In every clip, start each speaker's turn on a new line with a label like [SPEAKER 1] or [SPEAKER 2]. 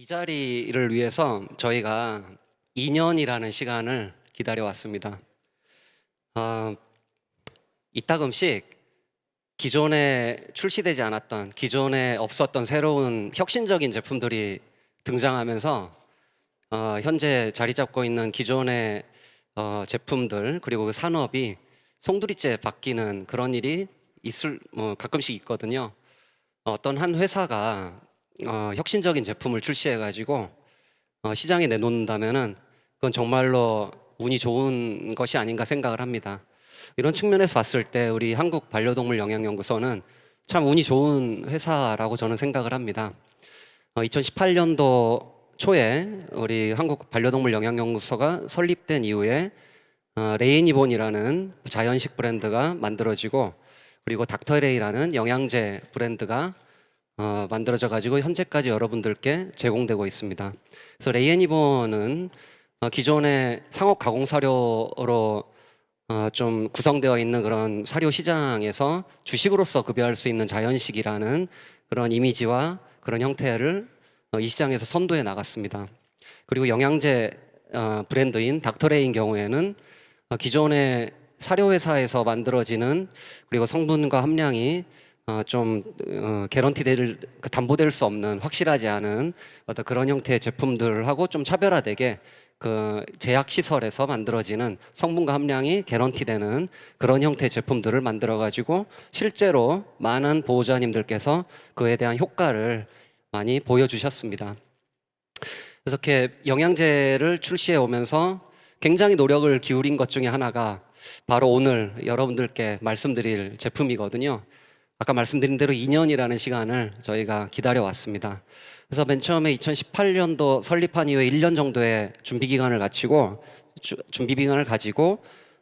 [SPEAKER 1] 이 자리를 위해서 저희가 2년이라는 시간을 기다려왔습니다. 이따금씩 기존에 출시되지 않았던, 기존에 없었던 새로운 혁신적인 제품들이 등장하면서 현재 자리 잡고 있는 기존의 제품들 그리고 그 산업이 송두리째 바뀌는 그런 일이 가끔씩 있거든요. 어떤 한 회사가 혁신적인 제품을 출시해가지고 시장에 내놓는다면은 그건 정말로 운이 좋은 것이 아닌가 생각을 합니다. 이런 측면에서 봤을 때 우리 한국 반려동물 영양연구소는 참 운이 좋은 회사라고 저는 생각을 합니다. 2018년도 초에 우리 한국 반려동물 영양연구소가 설립된 이후에 레이니본이라는 자연식 브랜드가 만들어지고, 그리고 닥터레이라는 영양제 브랜드가 만들어져 가지고 현재까지 여러분들께 제공되고 있습니다. 그래서 레이니본은 기존의 상업 가공 사료로 좀 구성되어 있는 그런 사료 시장에서 주식으로서 급여할 수 있는 자연식이라는 그런 이미지와 그런 형태를 이 시장에서 선도해 나갔습니다. 그리고 영양제 브랜드인 닥터레인 경우에는 기존의 사료회사에서 만들어지는, 그리고 성분과 함량이 좀 담보될 수 없는, 확실하지 않은 어떤 그런 형태의 제품들하고 좀 차별화되게 그 제약시설에서 만들어지는 성분과 함량이 개런티되는 그런 형태의 제품들을 만들어 가지고 실제로 많은 보호자님들께서 그에 대한 효과를 많이 보여주셨습니다. 그래서 이렇게 영양제를 출시해 오면서 굉장히 노력을 기울인 것 중에 하나가 바로 오늘 여러분들께 말씀드릴 제품이거든요. 아까 말씀드린 대로 2년이라는 시간을 저희가 기다려왔습니다. 그래서 맨 처음에 2018년도 설립한 이후에 1년 정도의 준비 기간을 가지고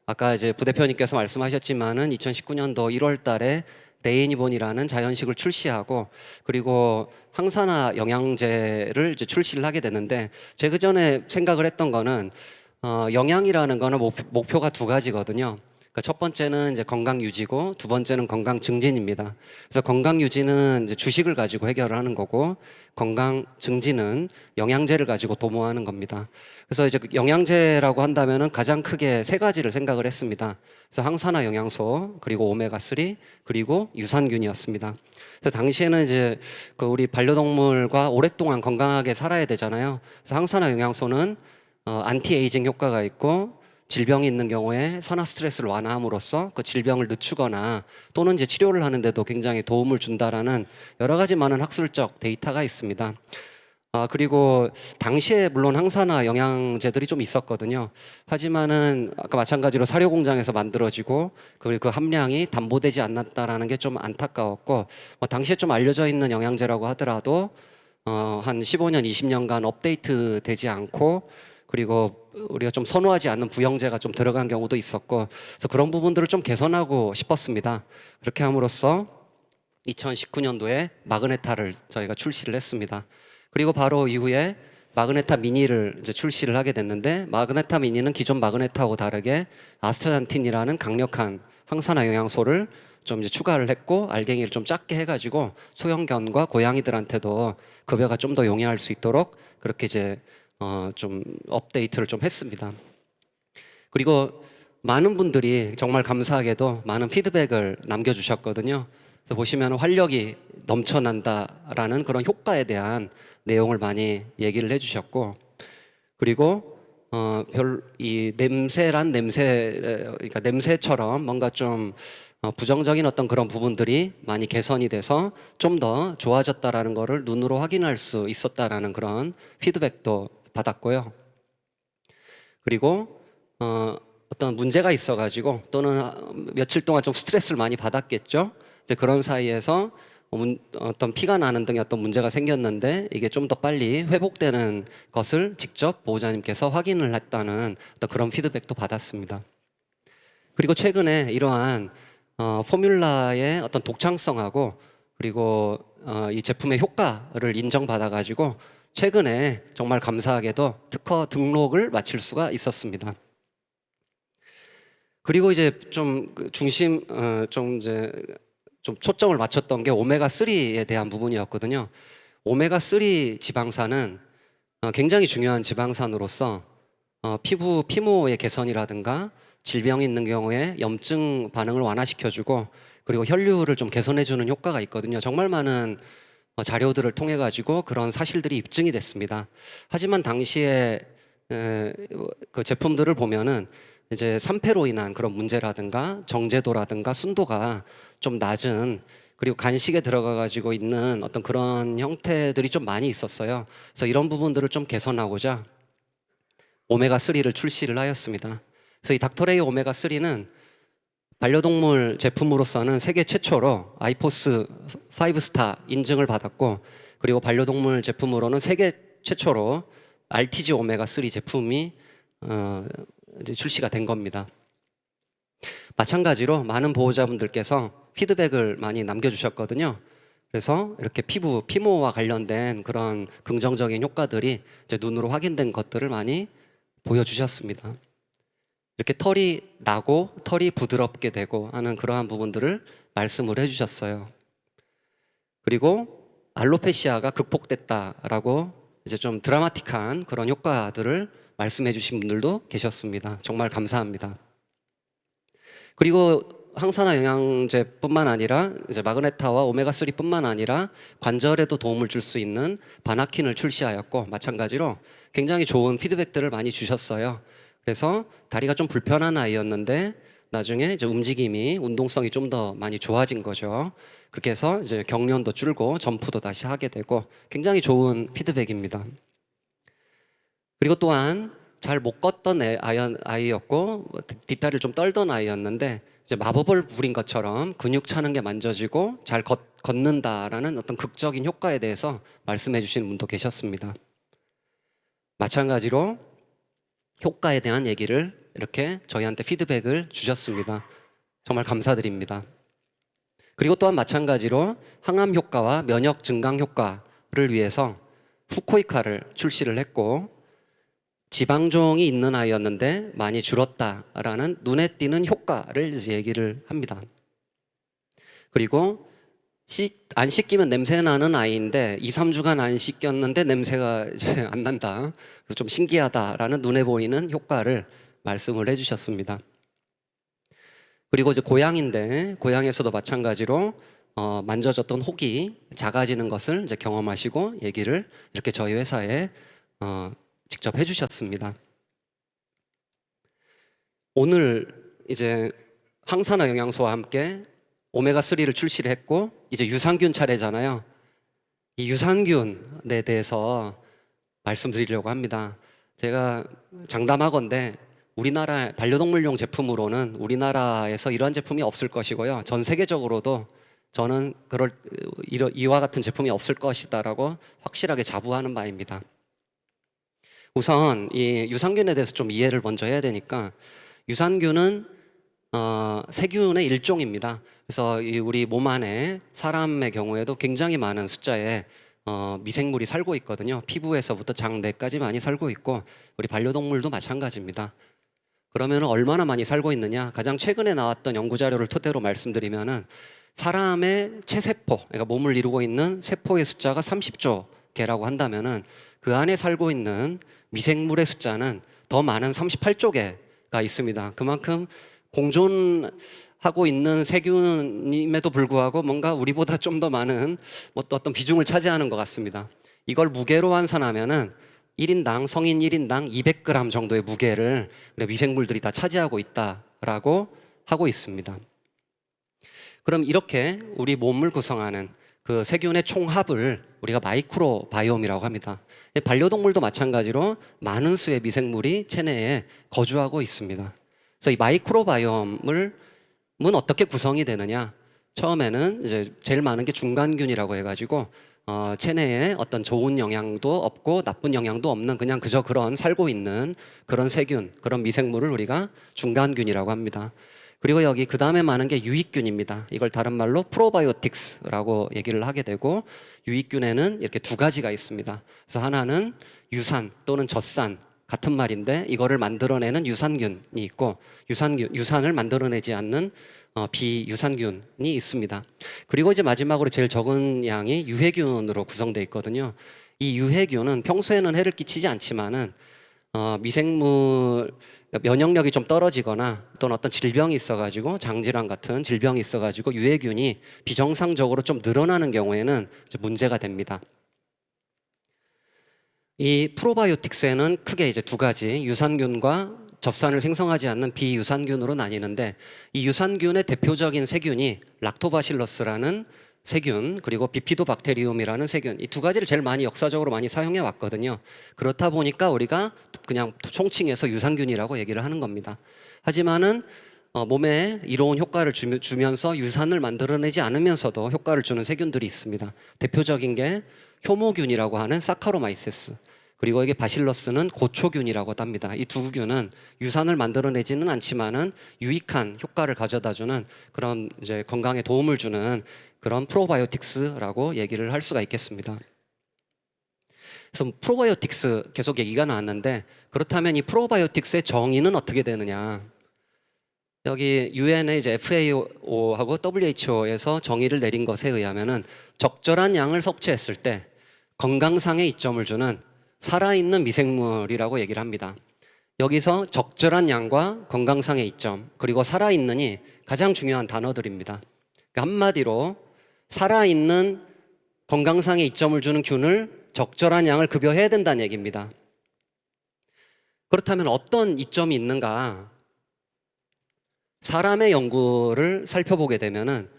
[SPEAKER 1] 아까 이제 부대표님께서 말씀하셨지만은 2019년도 1월 달에 레이니본이라는 자연식을 출시하고, 그리고 항산화 영양제를 이제 출시를 하게 됐는데, 제가 그전에 생각을 했던 거는 영양이라는 거는 목표가 두 가지거든요. 그러니까 첫 번째는 이제 건강 유지고, 두 번째는 건강 증진입니다. 그래서 건강 유지는 이제 주식을 가지고 해결을 하는 거고, 건강 증진은 영양제를 가지고 도모하는 겁니다. 그래서 이제 영양제라고 한다면은 가장 크게 세 가지를 생각을 했습니다. 그래서 항산화 영양소, 그리고 오메가3, 그리고 유산균이었습니다. 그래서 당시에는 이제 그 우리 반려동물과 오랫동안 건강하게 살아야 되잖아요. 그래서 항산화 영양소는 안티에이징 효과가 있고, 질병이 있는 경우에 산화 스트레스를 완화함으로써 그 질병을 늦추거나 또는 이제 치료를 하는데도 굉장히 도움을 준다라는 여러 가지 많은 학술적 데이터가 있습니다. 그리고 당시에 물론 항산화 영양제들이 좀 있었거든요. 하지만은 아까 마찬가지로 사료 공장에서 만들어지고 그 함량이 담보되지 않았다라는 게 좀 안타까웠고, 당시에 좀 알려져 있는 영양제라고 하더라도 한 15년, 20년간 업데이트 되지 않고, 그리고 우리가 좀 선호하지 않는 부영제가 좀 들어간 경우도 있었고, 그래서 그런 부분들을 좀 개선하고 싶었습니다. 그렇게 함으로써 2019년도에 마그네타를 저희가 출시를 했습니다. 그리고 바로 이후에 마그네타 미니를 이제 출시를 하게 됐는데, 마그네타 미니는 기존 마그네타하고 다르게 아스타잔틴이라는 강력한 항산화 영양소를 좀 이제 추가를 했고, 알갱이를 좀 작게 해가지고 소형견과 고양이들한테도 급여가 좀 더 용이할 수 있도록 그렇게 이제 좀 업데이트를 좀 했습니다. 그리고 많은 분들이 정말 감사하게도 많은 피드백을 남겨주셨거든요. 그래서 보시면 활력이 넘쳐난다라는 그런 효과에 대한 내용을 많이 얘기를 해주셨고, 그리고 이 그러니까 냄새처럼 뭔가 좀 부정적인 어떤 그런 부분들이 많이 개선이 돼서 좀 더 좋아졌다라는 거를 눈으로 확인할 수 있었다라는 그런 피드백도 받았고요. 그리고 어떤 문제가 있어가지고 또는 며칠 동안 좀 스트레스를 많이 받았겠죠. 이제 그런 사이에서 어떤 피가 나는 등의 어떤 문제가 생겼는데, 이게 좀 더 빨리 회복되는 것을 직접 보호자님께서 확인을 했다는 어떤 그런 피드백도 받았습니다. 그리고 최근에 이러한 포뮬라의 어떤 독창성하고, 그리고 이 제품의 효과를 인정받아가지고 최근에 정말 감사하게도 특허 등록을 마칠 수가 있었습니다. 그리고 이제 좀 좀 초점을 맞췄던 게 오메가3에 대한 부분이었거든요. 오메가3 지방산은 굉장히 중요한 지방산으로서 피부 피모의 개선이라든가 질병이 있는 경우에 염증 반응을 완화시켜주고 그리고 혈류를 좀 개선해주는 효과가 있거든요. 정말 많은 자료들을 통해 가지고 그런 사실들이 입증이 됐습니다. 하지만 당시에 그 제품들을 보면은 이제 산패로 인한 그런 문제라든가 정제도라든가 순도가 좀 낮은 그리고 간식에 들어가 가지고 있는 어떤 그런 형태들이 좀 많이 있었어요. 그래서 이런 부분들을 좀 개선하고자 오메가3를 출시를 하였습니다. 그래서 이 닥터레이 오메가3는 반려동물 제품으로서는 세계 최초로 아이포스 5스타 인증을 받았고 그리고 반려동물 제품으로는 세계 최초로 RTG 오메가3 제품이 이제 출시가 된 겁니다. 마찬가지로 많은 보호자분들께서 피드백을 많이 남겨주셨거든요. 그래서 이렇게 피부, 피모와 관련된 그런 긍정적인 효과들이 이제 눈으로 확인된 것들을 많이 보여주셨습니다. 이렇게 털이 나고 털이 부드럽게 되고 하는 그러한 부분들을 말씀을 해주셨어요. 그리고 알로페시아가 극복됐다라고 이제 좀 드라마틱한 그런 효과들을 말씀해 주신 분들도 계셨습니다. 정말 감사합니다. 그리고 항산화 영양제뿐만 아니라 이제 마그네타와 오메가3뿐만 아니라 관절에도 도움을 줄 수 있는 바나킨을 출시하였고 마찬가지로 굉장히 좋은 피드백들을 많이 주셨어요. 그래서 다리가 좀 불편한 아이였는데 나중에 이제 움직임이 운동성이 좀 더 많이 좋아진 거죠. 그렇게 해서 이제 경련도 줄고 점프도 다시 하게 되고 굉장히 좋은 피드백입니다. 그리고 또한 잘 못 걷던 아이였고 뒷다리를 좀 떨던 아이였는데 이제 마법을 부린 것처럼 근육 차는 게 만져지고 잘 걷는다라는 어떤 극적인 효과에 대해서 말씀해 주시는 분도 계셨습니다. 마찬가지로 효과에 대한 얘기를 이렇게 저희한테 피드백을 주셨습니다. 정말 감사드립니다. 그리고 또한 마찬가지로 항암 효과와 면역 증강 효과를 위해서 후코이카를 출시를 했고 지방종이 있는 아이였는데 많이 줄었다라는 눈에 띄는 효과를 이제 얘기를 합니다. 그리고 안 씻기면 냄새 나는 아이인데 2, 3주간 안 씻겼는데 냄새가 이제 안 난다. 그래서 좀 신기하다라는 눈에 보이는 효과를 말씀을 해주셨습니다. 그리고 이제 고양인데 고양에서도 마찬가지로 만져졌던 혹이 작아지는 것을 이제 경험하시고 얘기를 이렇게 저희 회사에 직접 해주셨습니다. 오늘 이제 항산화 영양소와 함께 오메가3를 출시를 했고 이제 유산균 차례잖아요. 이 유산균에 대해서 말씀드리려고 합니다. 제가 장담하건대 우리나라 반려동물용 제품으로는 우리나라에서 이러한 제품이 없을 것이고요. 전 세계적으로도 저는 이와 같은 제품이 없을 것이다라고 확실하게 자부하는 바입니다. 우선 이 유산균에 대해서 좀 이해를 먼저 해야 되니까 유산균은 세균의 일종입니다. 그래서 우리 몸 안에 사람의 경우에도 굉장히 많은 숫자의 미생물이 살고 있거든요. 피부에서부터 장내까지 많이 살고 있고 우리 반려동물도 마찬가지입니다. 그러면 얼마나 많이 살고 있느냐? 가장 최근에 나왔던 연구 자료를 토대로 말씀드리면은 사람의 체세포, 그러니까 몸을 이루고 있는 세포의 숫자가 30조 개라고 한다면은 그 안에 살고 있는 미생물의 숫자는 더 많은 38조 개가 있습니다. 그만큼 공존하고 있는 세균임에도 불구하고 뭔가 우리보다 좀 더 많은 어떤 비중을 차지하는 것 같습니다. 이걸 무게로 환산하면은 1인당 성인 1인당 200g 정도의 무게를 미생물들이 다 차지하고 있다라고 하고 있습니다. 그럼 이렇게 우리 몸을 구성하는 그 세균의 총합을 우리가 마이크로바이옴이라고 합니다. 반려동물도 마찬가지로 많은 수의 미생물이 체내에 거주하고 있습니다. 그래서 이 마이크로바이옴은 어떻게 구성이 되느냐? 처음에는 이제 제일 많은 게 중간균이라고 해가지고 체내에 어떤 좋은 영향도 없고 나쁜 영향도 없는 그냥 그저 그런 살고 있는 그런 세균, 그런 미생물을 우리가 중간균이라고 합니다. 그리고 여기 그 다음에 많은 게 유익균입니다. 이걸 다른 말로 프로바이오틱스라고 얘기를 하게 되고 유익균에는 이렇게 두 가지가 있습니다. 그래서 하나는 유산 또는 젖산 같은 말인데 이거를 만들어내는 유산균이 있고 유산을 만들어내지 않는 비유산균이 있습니다. 그리고 이제 마지막으로 제일 적은 양이 유해균으로 구성되어 있거든요. 이 유해균은 평소에는 해를 끼치지 않지만은 미생물 면역력이 좀 떨어지거나 또는 어떤 질병이 있어가지고 장질환 같은 질병이 있어가지고 유해균이 비정상적으로 좀 늘어나는 경우에는 이제 문제가 됩니다. 이 프로바이오틱스에는 크게 이제 두 가지 유산균과 젖산을 생성하지 않는 비유산균으로 나뉘는데, 이 유산균의 대표적인 세균이 락토바실러스라는 세균, 그리고 비피도박테리움이라는 세균, 이 두 가지를 제일 많이 역사적으로 많이 사용해 왔거든요. 그렇다 보니까 우리가 그냥 총칭해서 유산균이라고 얘기를 하는 겁니다. 하지만은 몸에 이로운 효과를 주면서 유산을 만들어내지 않으면서도 효과를 주는 세균들이 있습니다. 대표적인 게 효모균이라고 하는 사카로마이세스, 그리고 이게 바실러스는 고초균이라고 합니다. 이 두 균은 유산을 만들어내지는 않지만은 유익한 효과를 가져다주는 그런 이제 건강에 도움을 주는 그런 프로바이오틱스라고 얘기를 할 수가 있겠습니다. 그래서 프로바이오틱스 계속 얘기가 나왔는데, 그렇다면 이 프로바이오틱스의 정의는 어떻게 되느냐? 여기 유엔의 이제 FAO하고 WHO에서 정의를 내린 것에 의하면은 적절한 양을 섭취했을 때 건강상의 이점을 주는 살아있는 미생물이라고 얘기를 합니다. 여기서 적절한 양과 건강상의 이점, 그리고 살아있는이 가장 중요한 단어들입니다. 그러니까 한마디로 살아있는 건강상의 이점을 주는 균을 적절한 양을 급여해야 된다는 얘기입니다. 그렇다면 어떤 이점이 있는가? 사람의 연구를 살펴보게 되면은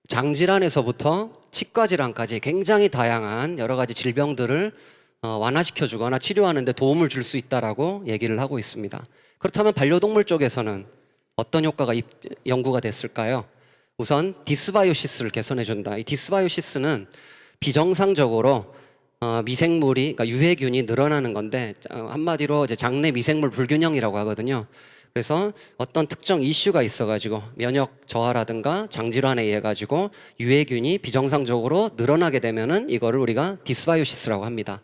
[SPEAKER 1] 장질환에서부터 치과질환까지 굉장히 다양한 여러 가지 질병들을 완화시켜주거나 치료하는 데 도움을 줄 수 있다라고 얘기를 하고 있습니다. 그렇다면 반려동물 쪽에서는 어떤 효과가 연구가 됐을까요? 우선 디스바이오시스를 개선해준다. 이 디스바이오시스는 비정상적으로 미생물이, 그러니까 유해균이 늘어나는 건데, 한마디로 이제 장내 미생물 불균형이라고 하거든요. 그래서 어떤 특정 이슈가 있어가지고 면역 저하라든가 장질환에 의해 가지고 유해균이 비정상적으로 늘어나게 되면은 이거를 우리가 디스바이오시스라고 합니다.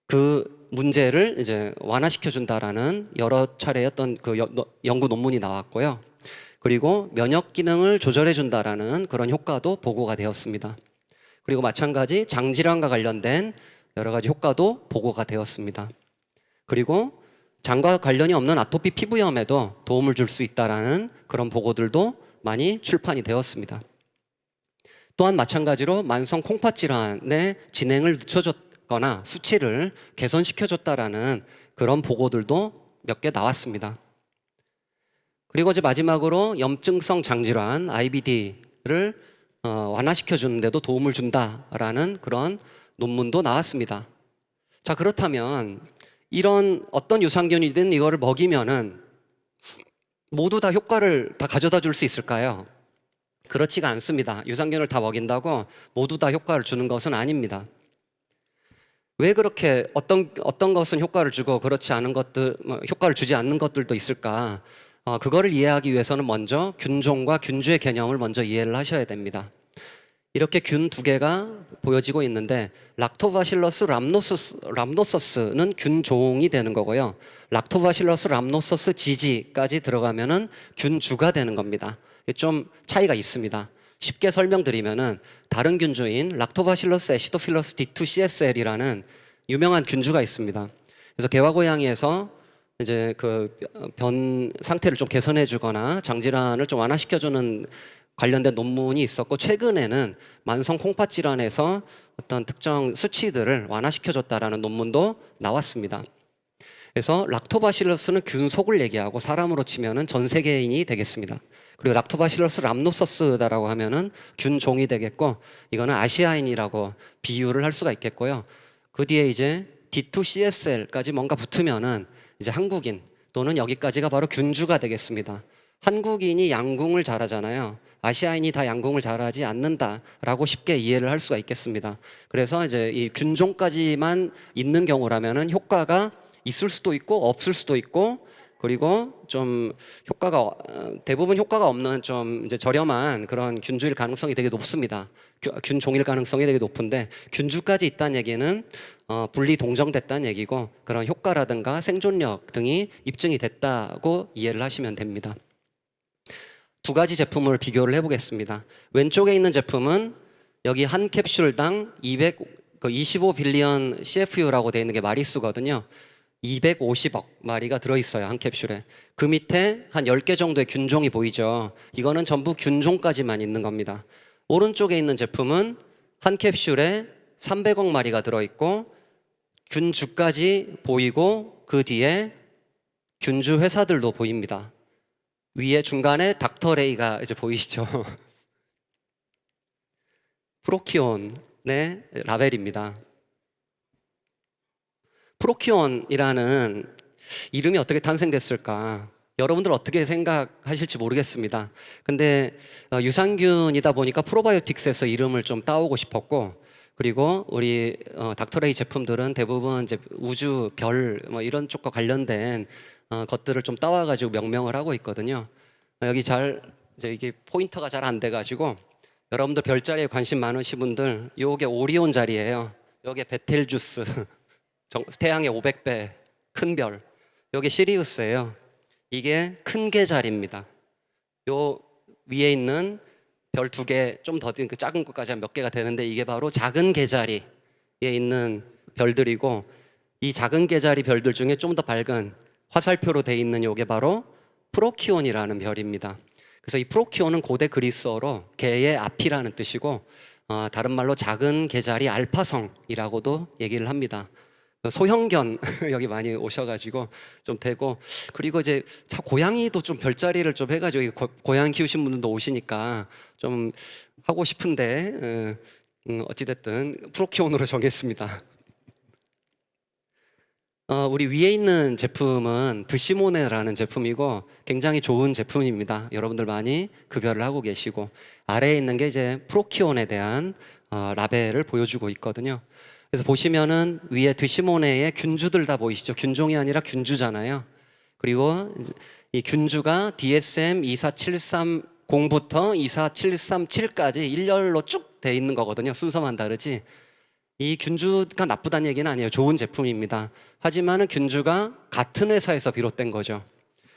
[SPEAKER 1] 그 문제를 이제 완화시켜준다라는 여러 차례 어떤 그 연구 논문이 나왔고요. 그리고 면역 기능을 조절해준다라는 그런 효과도 보고가 되었습니다. 그리고 마찬가지 장질환과 관련된 여러 가지 효과도 보고가 되었습니다. 그리고 장과 관련이 없는 아토피 피부염에도 도움을 줄 수 있다라는 그런 보고들도 많이 출판이 되었습니다. 또한 마찬가지로 만성 콩팥 질환의 진행을 늦춰줬거나 수치를 개선시켜줬다라는 그런 보고들도 몇 개 나왔습니다. 그리고 이제 마지막으로 염증성 장질환 IBD를 완화시켜주는 데도 도움을 준다라는 그런 논문도 나왔습니다. 자, 그렇다면 이런 어떤 유산균이든 이거를 먹이면은 모두 다 효과를 다 가져다 줄 수 있을까요? 그렇지가 않습니다. 유산균을 다 먹인다고 모두 다 효과를 주는 것은 아닙니다. 왜 그렇게 어떤 것은 효과를 주고 그렇지 않은 것들, 효과를 주지 않는 것들도 있을까? 그거를 이해하기 위해서는 먼저 균종과 균주의 개념을 먼저 이해를 하셔야 됩니다. 이렇게 균 두 개가 보여지고 있는데, 락토바실러스 람노서스는 균종이 되는 거고요. 락토바실러스 람노서스 지지까지 들어가면은 균주가 되는 겁니다. 좀 차이가 있습니다. 쉽게 설명드리면은 다른 균주인 락토바실러스 애시도필러스 D2CSL이라는 유명한 균주가 있습니다. 그래서 개화고양이에서 이제 그 변 상태를 좀 개선해주거나 장질환을 좀 완화시켜주는 관련된 논문이 있었고, 최근에는 만성 콩팥 질환에서 어떤 특정 수치들을 완화시켜줬다라는 논문도 나왔습니다. 그래서 락토바실러스는 균속을 얘기하고 사람으로 치면은 전 세계인이 되겠습니다. 그리고 락토바실러스 람노서스다라고 하면은 균종이 되겠고, 이거는 아시아인이라고 비유를 할 수가 있겠고요. 그 뒤에 이제 D2CSL까지 뭔가 붙으면은 이제 한국인 또는 여기까지가 바로 균주가 되겠습니다. 한국인이 양궁을 잘하잖아요. 아시아인이 다 양궁을 잘하지 않는다라고 쉽게 이해를 할 수가 있겠습니다. 그래서 이제 이 균종까지만 있는 경우라면은 효과가 있을 수도 있고 없을 수도 있고, 그리고 좀 효과가 대부분 효과가 없는 좀 이제 저렴한 그런 균주일 가능성이 되게 높습니다. 균종일 가능성이 되게 높은데, 균주까지 있다는 얘기는 분리 동정됐다는 얘기고, 그런 효과라든가 생존력 등이 입증이 됐다고 이해를 하시면 됩니다. 두 가지 제품을 비교를 해보겠습니다. 왼쪽에 있는 제품은 여기 한 캡슐당 그 25빌리언 CFU라고 되어 있는 게 마리수거든요. 250억 마리가 들어있어요, 한 캡슐에. 그 밑에 한 10개 정도의 균종이 보이죠. 이거는 전부 균종까지만 있는 겁니다. 오른쪽에 있는 제품은 한 캡슐에 300억 마리가 들어있고 균주까지 보이고 그 뒤에 균주 회사들도 보입니다. 위에 중간에 닥터레이가 이제 보이시죠? 프로키온의 라벨입니다. 프로키온이라는 이름이 어떻게 탄생됐을까? 여러분들 어떻게 생각하실지 모르겠습니다. 근데 유산균이다 보니까 프로바이오틱스에서 이름을 좀 따오고 싶었고, 그리고 우리 닥터레이 제품들은 대부분 이제 우주, 별 뭐 이런 쪽과 관련된 것들을 좀 따와가지고 명명을 하고 있거든요. 여기 이제 이게 포인터가 잘 안 돼가지고 여러분들 별자리에 관심 많으신 분들, 요게 오리온 자리예요. 요게 베텔주스. 태양의 500배 큰 별. 요게 시리우스예요. 이게 큰 계자리입니다. 요 위에 있는 별 2개, 좀 더 그 작은 것까지 한 몇 개가 되는데 이게 바로 작은 계자리에 있는 별들이고, 이 작은 계자리 별들 중에 좀 더 밝은 화살표로 돼 있는 요게 바로 프로키온이라는 별입니다. 그래서 이 프로키온은 고대 그리스어로 개의 앞이라는 뜻이고, 다른 말로 작은 계자리 알파성이라고도 얘기를 합니다. 소형견 여기 많이 오셔가지고 좀 되고, 그리고 이제 고양이도 좀 별자리를 좀 해가지고 고양이 키우신 분들도 오시니까 좀 하고 싶은데 어찌됐든 프로키온으로 정했습니다. 우리 위에 있는 제품은 드시모네라는 제품이고 굉장히 좋은 제품입니다. 여러분들 많이 급여를 하고 계시고, 아래에 있는 게 이제 프로키온에 대한 라벨을 보여주고 있거든요. 그래서 보시면은 위에 드시모네의 균주들 다 보이시죠? 균종이 아니라 균주잖아요. 그리고 이 균주가 DSM 24730부터 24737까지 일렬로 쭉 돼 있는 거거든요. 순서만 다르지. 이 균주가 나쁘다는 얘기는 아니에요. 좋은 제품입니다. 하지만 균주가 같은 회사에서 비롯된 거죠.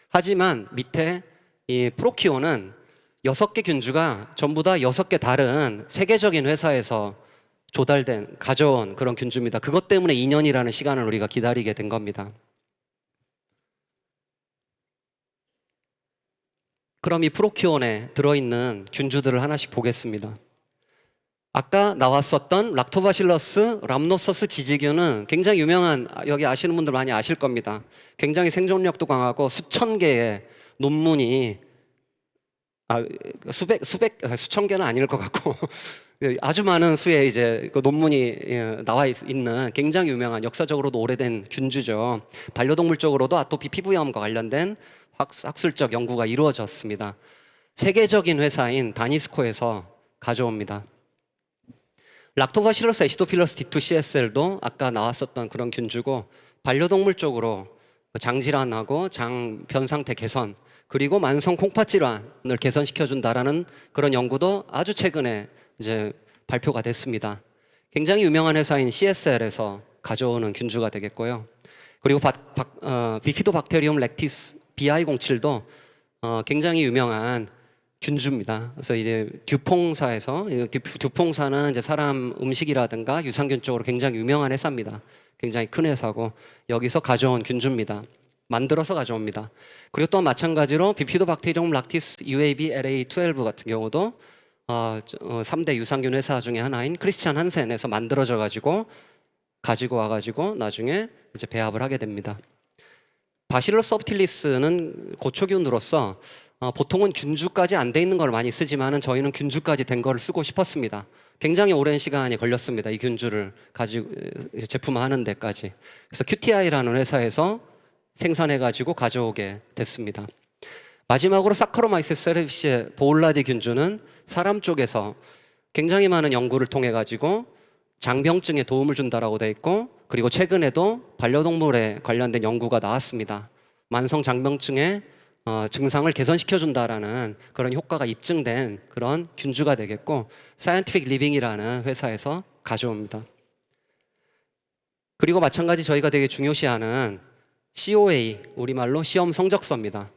[SPEAKER 1] 하지만 밑에 이 프로키온은 6개 균주가 전부 다 6개 다른 세계적인 회사에서 가져온 그런 균주입니다. 그것 때문에 2년이라는 시간을 우리가 기다리게 된 겁니다. 그럼 이 프로키온에 들어있는 균주들을 하나씩 보겠습니다. 아까 나왔었던 락토바실러스 람노서스 지지균은 굉장히 유명한, 여기 아시는 분들 많이 아실 겁니다. 굉장히 생존력도 강하고 수천 개의 논문이 수천 개는 아닐 것 같고 아주 많은 수의 이제 그 논문이 나와 있는 굉장히 유명한, 역사적으로도 오래된 균주죠. 반려동물 쪽으로도 아토피 피부염과 관련된 학술적 연구가 이루어졌습니다. 세계적인 회사인 다니스코에서 가져옵니다. 락토바실러스 애시도필러스 D2CSL도 아까 나왔었던 그런 균주고, 반려동물 쪽으로 장질환하고 장 변 상태 개선, 그리고 만성 콩팥 질환을 개선시켜준다라는 그런 연구도 아주 최근에 이제 발표가 됐습니다. 굉장히 유명한 회사인 CSL에서 가져오는 균주가 되겠고요. 그리고 비피도박테리움 렉티스 BI07도 굉장히 유명한 균주입니다. 그래서 이제 듀퐁사에서, 듀퐁사는 이제 사람 음식이라든가 유산균 쪽으로 굉장히 유명한 회사입니다. 굉장히 큰 회사고, 여기서 가져온 균주입니다. 만들어서 가져옵니다. 그리고 또 마찬가지로 비피도박테리움 락티스 UAB LA12 같은 경우도 3대 유산균 회사 중에 하나인 크리스찬 한센에서 만들어져 가지고 가지고 와가지고 나중에 이제 배합을 하게 됩니다. 바실러스 서브틸리스는 고초균으로서 보통은 균주까지 안 돼 있는 걸 많이 쓰지만은 저희는 균주까지 된 거를 쓰고 싶었습니다. 굉장히 오랜 시간이 걸렸습니다. 이 균주를 가지고 제품화하는 데까지. 그래서 QTI라는 회사에서 생산해가지고 가져오게 됐습니다. 마지막으로 사카로마이세스 세레비시의 보울라디 균주는 사람 쪽에서 굉장히 많은 연구를 통해 가지고 장병증에 도움을 준다라고 돼 있고, 그리고 최근에도 반려동물에 관련된 연구가 나왔습니다. 만성 장병증의 증상을 개선시켜 준다라는 그런 효과가 입증된 그런 균주가 되겠고, 사이언티픽 리빙이라는 회사에서 가져옵니다. 그리고 마찬가지 저희가 되게 중요시하는 COA, 우리말로 시험 성적서입니다.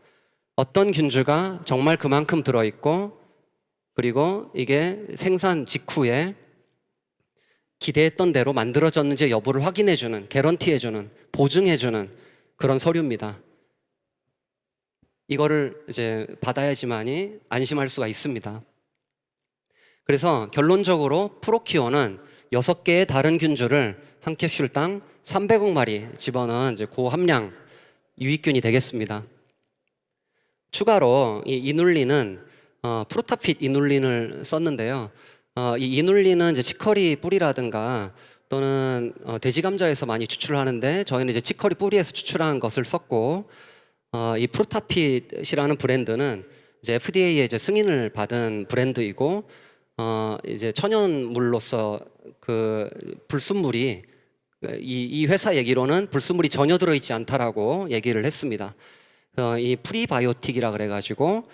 [SPEAKER 1] 어떤 균주가 정말 그만큼 들어있고, 그리고 이게 생산 직후에 기대했던 대로 만들어졌는지 여부를 확인해주는, 개런티해주는, 보증해주는 그런 서류입니다. 이거를 이제 받아야지만이 안심할 수가 있습니다. 그래서 결론적으로 프로키오는 6개의 다른 균주를 한 캡슐당 300억 마리 집어넣은 이제 고함량 유익균이 되겠습니다. 추가로 이 이눌린은 프루타핏 이눌린을 썼는데요. 이 이눌린은 이제 치커리 뿌리라든가 또는 돼지 감자에서 많이 추출을 하는데 저희는 이제 치커리 뿌리에서 추출한 것을 썼고, 이 프루타핏이라는 브랜드는 이제 FDA의 이제 승인을 받은 브랜드이고, 이제 천연물로서 그 불순물이 이 회사 얘기로는 불순물이 전혀 들어있지 않다라고 얘기를 했습니다. 이 프리바이오틱이라 그래가지고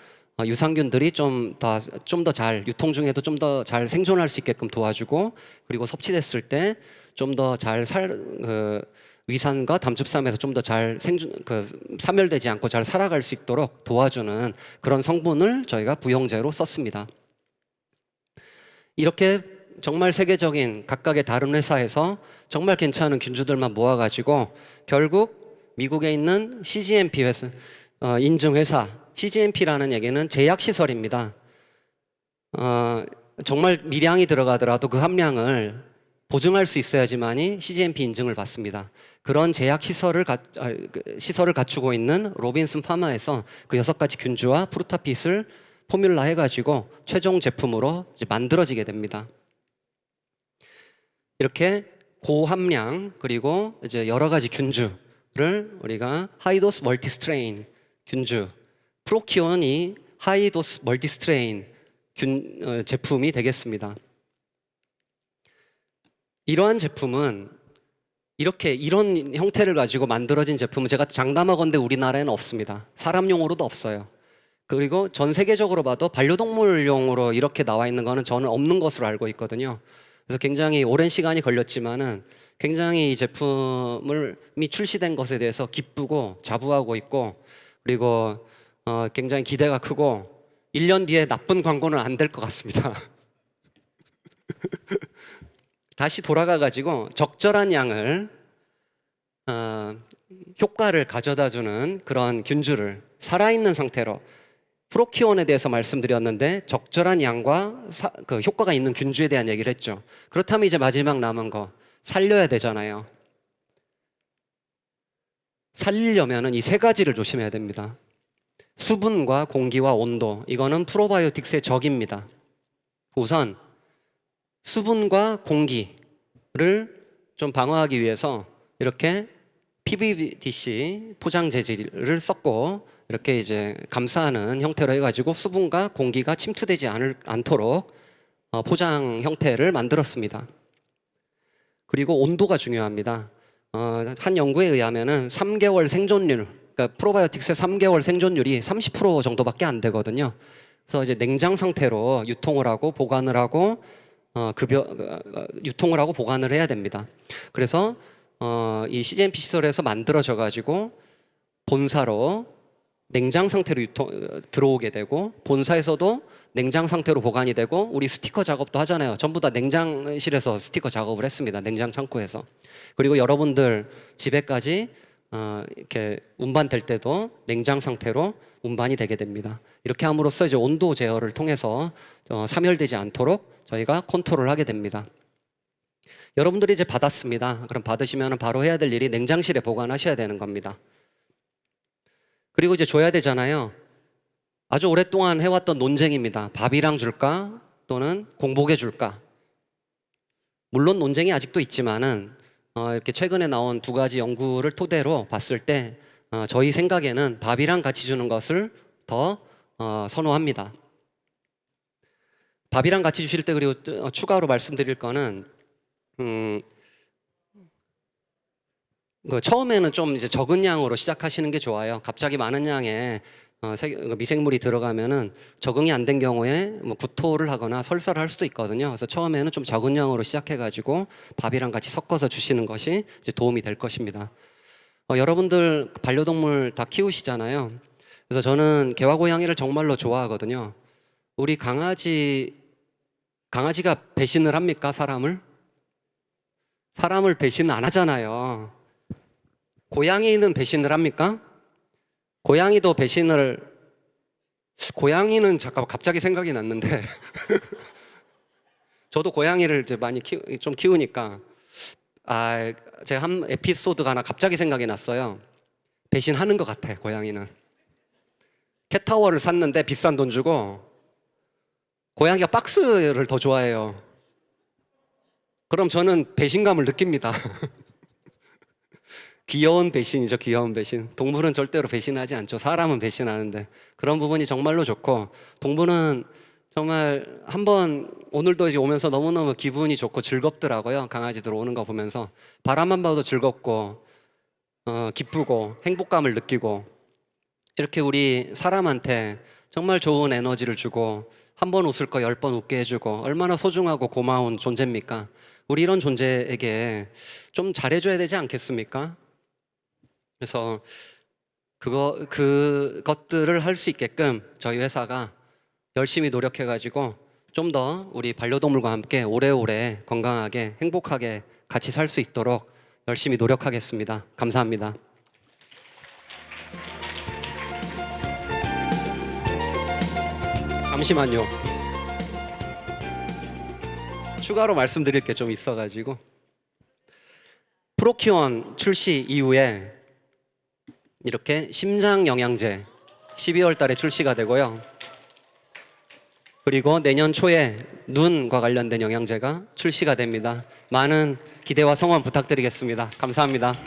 [SPEAKER 1] 유산균들이 좀 더 잘 유통 중에도 좀 더 잘 생존할 수 있게끔 도와주고, 그리고 섭취됐을 때 좀 더 잘 위산과 담즙산에서 좀 더 잘 사멸되지 않고 잘 살아갈 수 있도록 도와주는 그런 성분을 저희가 부영제로 썼습니다. 이렇게 정말 세계적인 각각의 다른 회사에서 정말 괜찮은 균주들만 모아가지고 결국 미국에 있는 CGMP 회사, 인증 회사, CGMP라는 얘기는 제약시설입니다. 정말 미량이 들어가더라도 그 함량을 보증할 수 있어야지만이 CGMP 인증을 받습니다. 그런 제약시설을 갖추고 있는 로빈슨 파마에서 그 6가지 균주와 프루타핏을 포뮬라 해가지고 최종 제품으로 이제 만들어지게 됩니다. 이렇게 고함량 그리고 이제 여러 가지 균주를 우리가 하이도스 멀티스트레인 균주, 프로키온이 하이도스 멀티스트레인 제품이 되겠습니다. 이러한 제품은 이런 형태를 가지고 만들어진 제품은 제가 장담하건대 우리나라에는 없습니다. 사람용으로도 없어요. 그리고 전 세계적으로 봐도 반려동물용으로 이렇게 나와 있는 거는 저는 없는 것으로 알고 있거든요. 그래서 굉장히 오랜 시간이 걸렸지만은 굉장히 이 제품이 출시된 것에 대해서 기쁘고 자부하고 있고, 그리고 굉장히 기대가 크고 1년 뒤에 나쁜 광고는 안 될 것 같습니다. 다시 돌아가가지고 적절한 양을 효과를 가져다주는 그런 균주를 살아있는 상태로, 프로키온에 대해서 말씀드렸는데 적절한 양과 그 효과가 있는 균주에 대한 얘기를 했죠. 그렇다면 이제 마지막 남은 거 살려야 되잖아요. 살리려면은 이 3가지를 조심해야 됩니다. 수분과 공기와 온도, 이거는 프로바이오틱스의 적입니다. 우선 수분과 공기를 좀 방어하기 위해서 이렇게 PVDC 포장 재질을 썼고, 이렇게 이제 감싸는 형태로 해가지고 수분과 공기가 침투되지 않도록 포장 형태를 만들었습니다. 그리고 온도가 중요합니다. 한 연구에 의하면은 3개월 생존율, 그러니까 프로바이오틱스의 3개월 생존율이 30% 정도밖에 안 되거든요. 그래서 이제 냉장 상태로 유통을 하고 보관을 하고 유통을 하고 보관을 해야 됩니다. 그래서 이 CGMP 시설에서 만들어져 가지고 본사로 냉장 상태로 들어오게 되고, 본사에서도 냉장 상태로 보관이 되고, 우리 스티커 작업도 하잖아요. 전부 다 냉장실에서 스티커 작업을 했습니다. 냉장 창고에서. 그리고 여러분들 집에까지 이렇게 운반될 때도 냉장 상태로 운반이 되게 됩니다. 이렇게 함으로써 이제 온도 제어를 통해서 사멸되지 않도록 저희가 컨트롤을 하게 됩니다. 여러분들이 이제 받았습니다. 그럼 받으시면 바로 해야 될 일이 냉장실에 보관하셔야 되는 겁니다. 그리고 이제 줘야 되잖아요. 아주 오랫동안 해왔던 논쟁입니다. 밥이랑 줄까? 또는 공복에 줄까? 물론 논쟁이 아직도 있지만은 이렇게 최근에 나온 2가지 연구를 토대로 봤을 때 저희 생각에는 밥이랑 같이 주는 것을 더 선호합니다. 밥이랑 같이 주실 때, 그리고 추가로 말씀드릴 거는 처음에는 좀 이제 적은 양으로 시작하시는 게 좋아요. 갑자기 많은 양의 미생물이 들어가면은 적응이 안 된 경우에 뭐 구토를 하거나 설사를 할 수도 있거든요. 그래서 처음에는 좀 적은 양으로 시작해가지고 밥이랑 같이 섞어서 주시는 것이 이제 도움이 될 것입니다. 여러분들 반려동물 다 키우시잖아요. 그래서 저는 개와 고양이를 정말로 좋아하거든요. 우리 강아지가 배신을 합니까, 사람을? 사람을 배신 안 하잖아요. 고양이는 배신을 합니까? 고양이도 고양이는 잠깐 갑자기 생각이 났는데 저도 고양이를 이제 많이 좀 키우니까 제가 한 에피소드가 하나 갑자기 생각이 났어요. 배신하는 것 같아, 고양이는. 캣타워를 샀는데 비싼 돈 주고 고양이가 박스를 더 좋아해요. 그럼 저는 배신감을 느낍니다. 귀여운 배신이죠, 귀여운 배신. 동물은 절대로 배신하지 않죠. 사람은 배신하는데 그런 부분이 정말로 좋고, 동물은 정말 한번 오늘도 이제 오면서 너무너무 기분이 좋고 즐겁더라고요. 강아지들 오는 거 보면서 바람만 봐도 즐겁고 기쁘고 행복감을 느끼고, 이렇게 우리 사람한테 정말 좋은 에너지를 주고 한 번 웃을 거 10번 웃게 해주고 얼마나 소중하고 고마운 존재입니까? 우리 이런 존재에게 좀 잘해줘야 되지 않겠습니까? 그래서 그것들을 할 수 있게끔 저희 회사가 열심히 노력해가지고 좀 더 우리 반려동물과 함께 오래오래 건강하게 행복하게 같이 살 수 있도록 열심히 노력하겠습니다. 감사합니다. 잠시만요. 추가로 말씀드릴 게 좀 있어가지고, 프로키온 출시 이후에 이렇게 심장 영양제 12월 달에 출시가 되고요. 그리고 내년 초에 눈과 관련된 영양제가 출시가 됩니다. 많은 기대와 성원 부탁드리겠습니다. 감사합니다.